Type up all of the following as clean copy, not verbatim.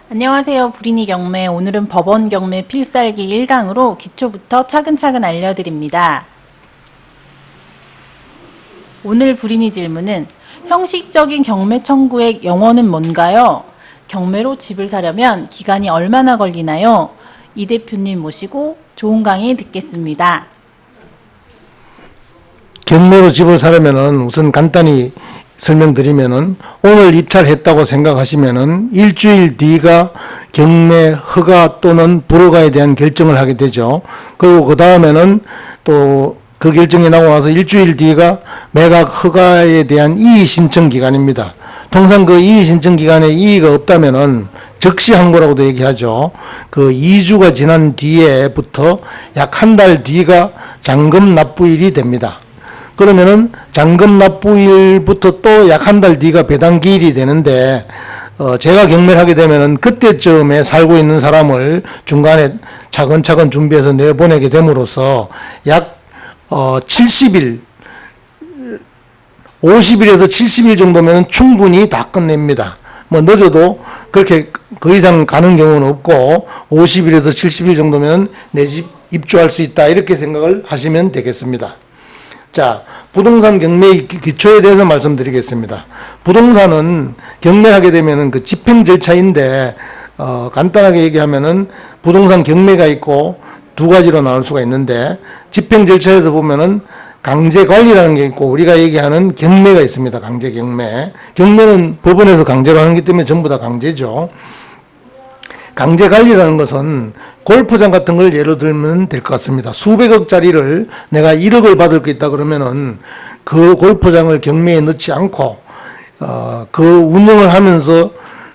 안녕하세요. 불인이 경매. 오늘은 법원 경매 필살기 1강으로 기초부터 차근차근 알려드립니다. 오늘 불인이 질문은 형식적인 경매 청구의 영어는 뭔가요? 경매로 집을 사려면 기간이 얼마나 걸리나요? 이 대표님 모시고 좋은 강의 듣겠습니다. 경매로 집을 사려면은 우선 간단히 설명드리면은 오늘 입찰했다고 생각하시면은 일주일 뒤가 경매 허가 또는 불허가에 대한 결정을 하게 되죠. 그리고 그 다음에는 또 그 결정이 나고 나서 일주일 뒤가 매각 허가에 대한 이의 신청 기간입니다. 통상 그 이의 신청 기간에 이의가 없다면은 적시 항고라고도 얘기하죠. 그 2주가 지난 뒤에부터 약 한 달 뒤가 잔금 납부일이 됩니다. 그러면은 잔금 납부일부터 또 약 한 달 뒤가 배당기일이 되는데 제가 경매를 하게 되면은 그때쯤에 살고 있는 사람을 중간에 차근차근 준비해서 내보내게 됨으로써 약 70일 50일에서 70일 정도면 충분히 다 끝냅니다. 뭐 늦어도 그렇게 그 이상 가는 경우는 없고 50일에서 70일 정도면 내 집 입주할 수 있다 이렇게 생각을 하시면 되겠습니다. 자, 부동산 경매의 기초에 대해서 말씀드리겠습니다. 부동산은 경매하게 되면은 그 집행 절차인데 간단하게 얘기하면은 부동산 경매가 있고 두 가지로 나눌 수가 있는데 집행 절차에서 보면은 강제 관리라는 게 있고 우리가 얘기하는 경매가 있습니다. 강제 경매. 경매는 법원에서 강제로 하는 것 때문에 전부 다 강제죠. 강제 관리라는 것은 골프장 같은 걸 예로 들면 될 것 같습니다. 수백억짜리를 내가 1억을 받을 게 있다 그러면은 그 골프장을 경매에 넣지 않고 그 운영을 하면서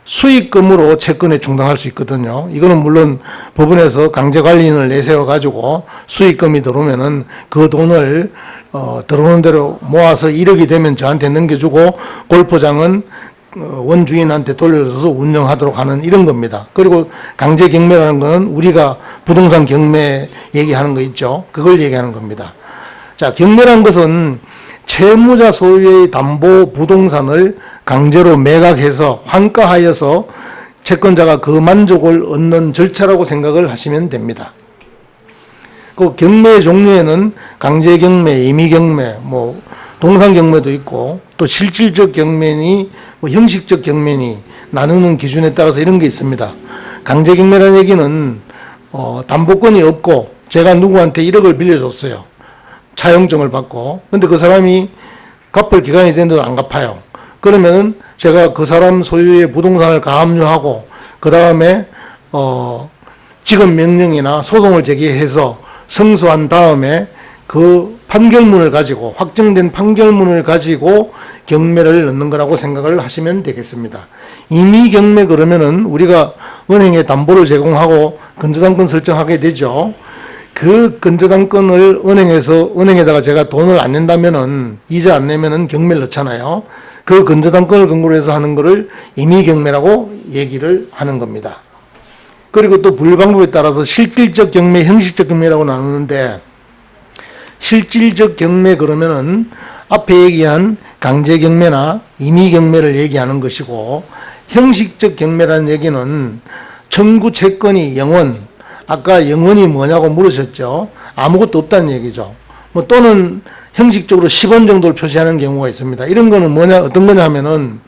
수익금으로 채권에 충당할 수 있거든요. 이거는 물론 법원에서 강제 관리인을 내세워 가지고 수익금이 들어오면은 그 돈을 들어오는 대로 모아서 1억이 되면 저한테 넘겨주고 골프장은 원주인한테 돌려줘서 운영하도록 하는 이런 겁니다. 그리고 강제 경매라는 거는 우리가 부동산 경매 얘기하는 거 있죠. 그걸 얘기하는 겁니다. 자, 경매라는 것은 채무자 소유의 담보 부동산을 강제로 매각해서 환가하여서 채권자가 그 만족을 얻는 절차라고 생각을 하시면 됩니다. 그 경매의 종류에는 강제 경매, 임의 경매, 동상 경매도 있고 또 실질적 경매니 형식적 경매니 나누는 기준에 따라서 이런 게 있습니다. 강제 경매라는 얘기는 담보권이 없고 제가 누구한테 1억을 빌려줬어요. 차용증을 받고 근데 그 사람이 갚을 기간이 됐는데도 안 갚아요. 그러면은 제가 그 사람 소유의 부동산을 가압류하고 그 다음에 지급 명령이나 소송을 제기해서 승소한 다음에 그 판결문을 가지고 확정된 판결문을 가지고 경매를 넣는 거라고 생각을 하시면 되겠습니다. 임의 경매 그러면은 우리가 은행에 담보를 제공하고 근저당권 설정하게 되죠. 그 근저당권을 은행에다가 제가 돈을 안 낸다면은 이자 안 내면은 경매를 넣잖아요. 그 근저당권을 근거로 해서 하는 거를 임의 경매라고 얘기를 하는 겁니다. 그리고 또 분류 방법에 따라서 실질적 경매, 형식적 경매라고 나누는데 실질적 경매 그러면은 앞에 얘기한 강제 경매나 임의 경매를 얘기하는 것이고 형식적 경매라는 얘기는 청구 채권이 영원 아까 영원이 뭐냐고 물으셨죠. 아무것도 없다는 얘기죠. 또는 형식적으로 10원 정도를 표시하는 경우가 있습니다. 이런 거는 어떤 거냐 하면은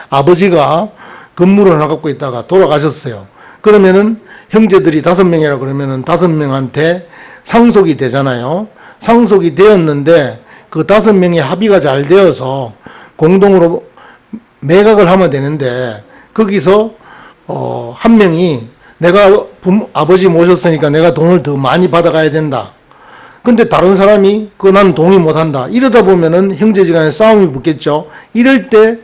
아버지가 건물을 하나 갖고 있다가 돌아가셨어요. 그러면은 형제들이 5명이라 그러면은 5명한테 상속이 되잖아요. 상속이 되었는데 그 5명이 합의가 잘 되어서 공동으로 매각을 하면 되는데 거기서 한 명이 내가 아버지 모셨으니까 내가 돈을 더 많이 받아가야 된다. 근데 다른 사람이 나는 동의 못한다. 이러다 보면은 형제지간에 싸움이 붙겠죠. 이럴 때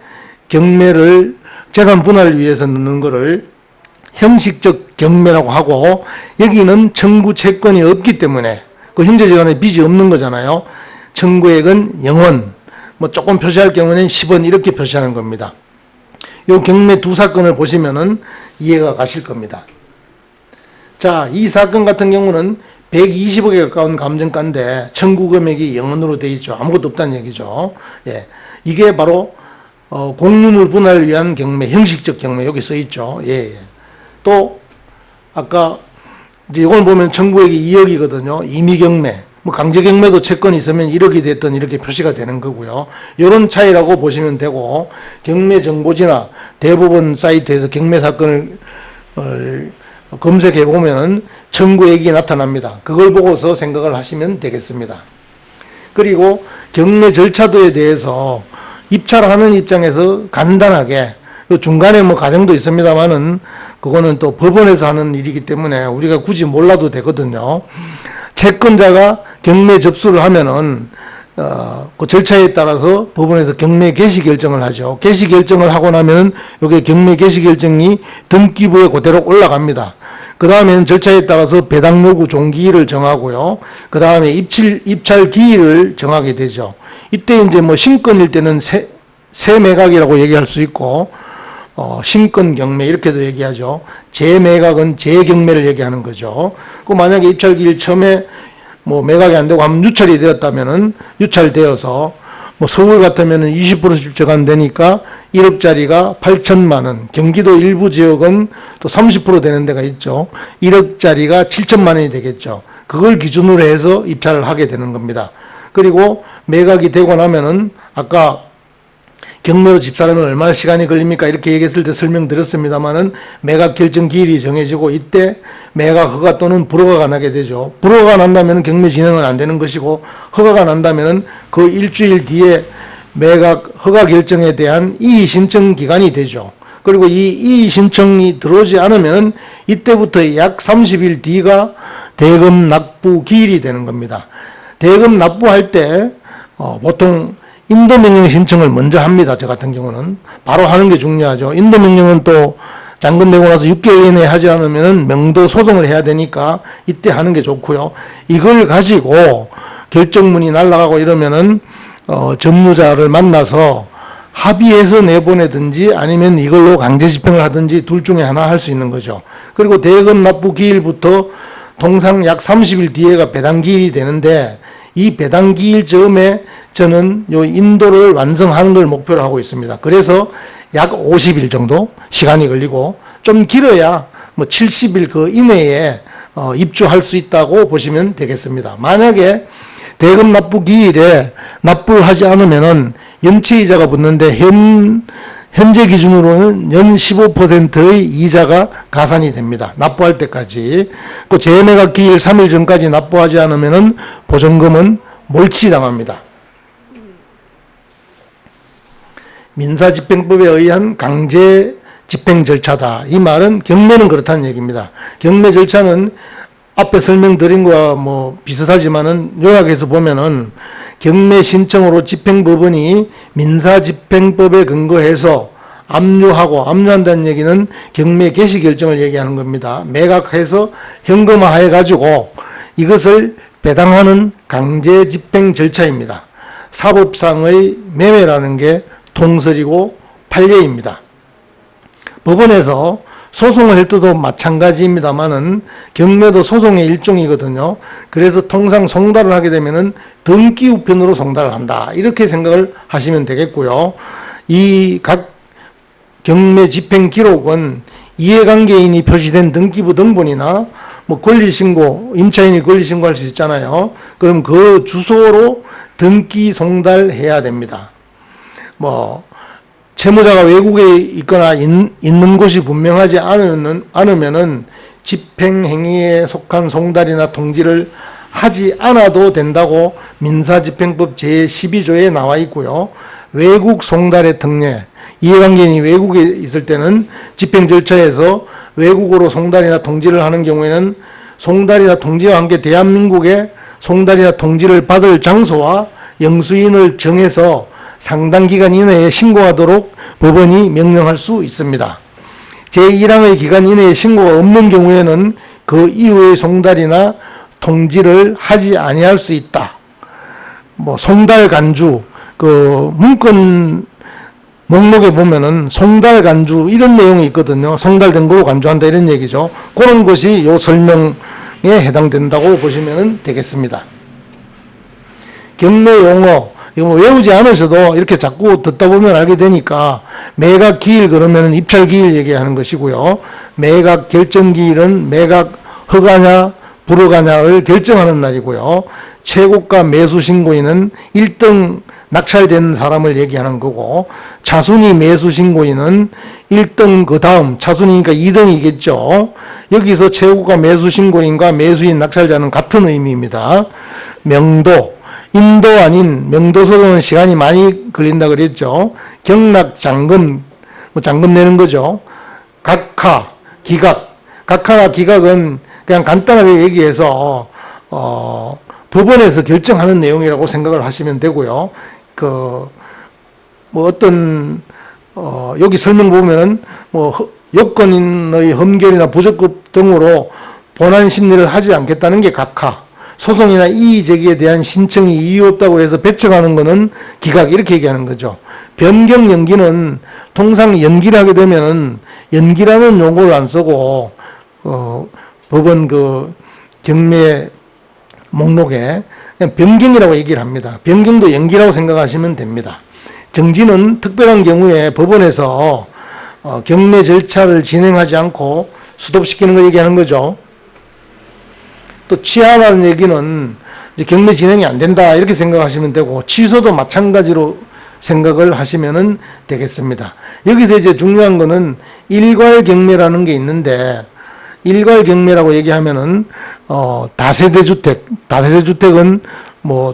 경매를 재산 분할을 위해서 넣는 거를 형식적 경매라고 하고 여기는 청구 채권이 없기 때문에 그 형제지간에 빚이 없는 거잖아요. 청구액은 0원, 조금 표시할 경우는 10원 이렇게 표시하는 겁니다. 이 경매 두 사건을 보시면은 이해가 가실 겁니다. 자, 이 사건 같은 경우는 120억에 가까운 감정가인데 청구 금액이 0원으로 되어 있죠. 아무것도 없다는 얘기죠. 예, 이게 바로 공유물 분할을 위한 경매, 형식적 경매 여기 써 있죠. 예. 또 아까 이제 이걸 보면 청구액이 2억이거든요. 임의경매, 뭐 강제경매도 채권이 있으면 1억이 됐든 이렇게 표시가 되는 거고요. 이런 차이라고 보시면 되고, 경매정보지나 대부분 사이트에서 경매 사건을 검색해 보면 청구액이 나타납니다. 그걸 보고서 생각을 하시면 되겠습니다. 그리고 경매 절차도에 대해서 입찰을 하는 입장에서 간단하게, 중간에 뭐 과정도 있습니다만은 그거는 또 법원에서 하는 일이기 때문에 우리가 굳이 몰라도 되거든요. 채권자가 경매 접수를 하면은 그 절차에 따라서 법원에서 경매 개시 결정을 하죠. 개시 결정을 하고 나면은 이게 경매 개시 결정이 등기부에 그대로 올라갑니다. 그 다음에는 절차에 따라서 배당 요구 종기일을 정하고요. 그 다음에 입찰 기일을 정하게 되죠. 이때 이제 뭐 신건일 때는 세매각이라고 얘기할 수 있고, 신건 경매 이렇게도 얘기하죠. 재매각은 재경매를 얘기하는 거죠. 그 만약에 입찰 기일 처음에 뭐 매각이 안 되고 한번 유찰이 되었다면은 유찰되어서 뭐 서울 같으면은 20% 집행 되니까 1억짜리가 8천만 원, 경기도 일부 지역은 또 30% 되는 데가 있죠. 1억짜리가 7천만 원이 되겠죠. 그걸 기준으로 해서 입찰을 하게 되는 겁니다. 그리고 매각이 되고 나면은 아까 경매로 집사려면 얼마나 시간이 걸립니까? 이렇게 얘기했을 때 설명드렸습니다만은 매각 결정 기일이 정해지고 이때 매각 허가 또는 불허가가 나게 되죠. 불허가 난다면 경매 진행은 안 되는 것이고, 허가가 난다면은 그 일주일 뒤에 매각 허가 결정에 대한 이의 신청 기간이 되죠. 그리고 이 이의 신청이 들어오지 않으면 이때부터 약 30일 뒤가 대금 납부 기일이 되는 겁니다. 대금 납부할 때 보통 인도명령 신청을 먼저 합니다. 저 같은 경우는 바로 하는 게 중요하죠. 인도명령은 또 잔금되고 나서 6개월 이내에 하지 않으면 명도 소송을 해야 되니까 이때 하는 게 좋고요. 이걸 가지고 결정문이 날아가고 이러면은 점유자를 만나서 합의해서 내보내든지 아니면 이걸로 강제 집행을 하든지 둘 중에 하나 할 수 있는 거죠. 그리고 대금 납부 기일부터 통상 약 30일 뒤에가 배당 기일이 되는데, 이 배당 기일 즈음에 저는 요 인도를 완성하는 걸 목표로 하고 있습니다. 그래서 약 50일 정도 시간이 걸리고, 좀 길어야 뭐 70일 그 이내에 입주할 수 있다고 보시면 되겠습니다. 만약에 대금 납부 기일에 납부를 하지 않으면은 연체이자가 붙는데 현재 기준으로는 연 15%의 이자가 가산이 됩니다. 납부할 때까지. 그 재매각 기일 3일 전까지 납부하지 않으면은 보증금은 몰치당합니다. 민사집행법에 의한 강제 집행 절차다. 이 말은 경매는 그렇다는 얘기입니다. 경매 절차는 앞에 설명드린 거와 뭐 비슷하지만은 요약해서 보면은 경매 신청으로 집행법원이 민사집행법에 근거해서 압류한다는 얘기는 경매 개시 결정을 얘기하는 겁니다. 매각해서 현금화해 가지고 이것을 배당하는 강제 집행 절차입니다. 사법상의 매매라는 게 통설이고 판례입니다. 법원에서 소송을 할 때도 마찬가지입니다만은 경매도 소송의 일종이거든요. 그래서 통상 송달을 하게 되면은 등기 우편으로 송달을 한다. 이렇게 생각을 하시면 되겠고요. 이 각 경매 집행 기록은 이해관계인이 표시된 등기부 등본이나 뭐 권리신고, 임차인이 권리신고할 수 있잖아요. 그럼 그 주소로 등기 송달해야 됩니다. 뭐 채무자가 외국에 있거나 있는 곳이 분명하지 않으면은 집행행위에 속한 송달이나 통지를 하지 않아도 된다고 민사집행법 제12조에 나와 있고요. 외국 송달의 특례, 이해관계인이 외국에 있을 때는 집행 절차에서 외국으로 송달이나 통지를 하는 경우에는 송달이나 통지와 함께 대한민국에 송달이나 통지를 받을 장소와 영수인을 정해서 상당 기간 이내에 신고하도록 법원이 명령할 수 있습니다. 제1항의 기간 이내에 신고가 없는 경우에는 그 이후의 송달이나 통지를 하지 아니할 수 있다. 뭐 송달 간주, 그 문건 목록에 보면은 송달 간주 이런 내용이 있거든요. 송달된 거로 간주한다 이런 얘기죠. 그런 것이 요 설명에 해당된다고 보시면 되겠습니다. 경매 용어, 이거 뭐 외우지 않으셔도 이렇게 자꾸 듣다 보면 알게 되니까 매각 기일 그러면 입찰 기일 얘기하는 것이고요. 매각 결정 기일은 매각 허가냐 불허가냐를 결정하는 날이고요. 최고가 매수 신고인은 1등 낙찰된 사람을 얘기하는 거고, 차순위 매수 신고인은 1등 그 다음, 차순위니까 2등이겠죠. 여기서 최고가 매수 신고인과 매수인 낙찰자는 같은 의미입니다. 명도, 인도 아닌 명도 소송은 시간이 많이 걸린다 그랬죠. 경락 잔금, 뭐 잔금 내는 거죠. 각하, 기각. 각하나 기각은 그냥 간단하게 얘기해서 법원에서 결정하는 내용이라고 생각을 하시면 되고요. 뭐 어떤 여기 설명 보면은 뭐 여건의 험결이나 부적급 등으로 본안 심리를 하지 않겠다는 게 각하. 소송이나 이의 제기에 대한 신청이 이유 없다고 해서 배척하는 거는 기각, 이렇게 얘기하는 거죠. 변경 연기는 통상 연기를 하게 되면은 연기라는 용어를 안 쓰고 법원 경매 목록에 그냥 변경이라고 얘기를 합니다. 변경도 연기라고 생각하시면 됩니다. 정지는 특별한 경우에 법원에서 경매 절차를 진행하지 않고 수독시키는 걸 얘기하는 거죠. 또 취하라는 얘기는 이제 경매 진행이 안 된다 이렇게 생각하시면 되고, 취소도 마찬가지로 생각을 하시면 되겠습니다. 여기서 이제 중요한 거는 일괄 경매라는 게 있는데, 일괄 경매라고 얘기하면은 다세대 주택은 뭐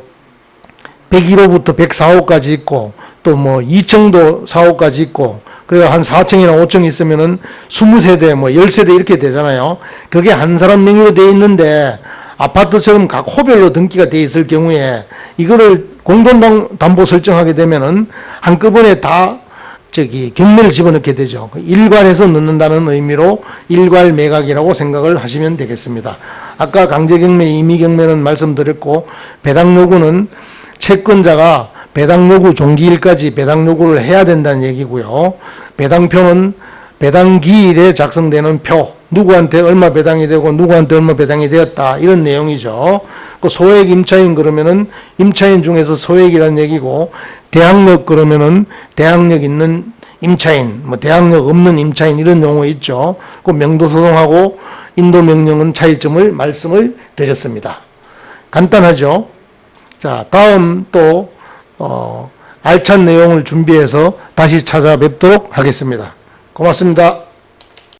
101호부터 104호까지 있고, 또 뭐 2층도 4호까지 있고, 그리고 한 4층이나 5층 있으면은 20세대, 뭐 10세대 이렇게 되잖아요. 그게 한 사람 명의로 돼 있는데 아파트처럼 각 호별로 등기가 돼 있을 경우에 이거를 공동담보 설정하게 되면은 한꺼번에 다 경매를 집어넣게 되죠. 일괄해서 넣는다는 의미로 일괄 매각이라고 생각을 하시면 되겠습니다. 아까 강제경매, 임의경매는 말씀드렸고, 배당요구는 채권자가 배당요구 종기일까지 배당요구를 해야 된다는 얘기고요. 배당표는 배당기일에 작성되는 표, 누구한테 얼마 배당이 되고 누구한테 얼마 배당이 되었다, 이런 내용이죠. 그 소액 임차인 그러면은 임차인 중에서 소액이라는 얘기고, 대항력 그러면은 대항력 있는 임차인, 뭐 대항력 없는 임차인, 이런 용어 있죠. 그 명도소송하고 인도명령은 차이점을 말씀을 드렸습니다. 간단하죠. 자, 다음 또 알찬 내용을 준비해서 다시 찾아뵙도록 하겠습니다. 고맙습니다.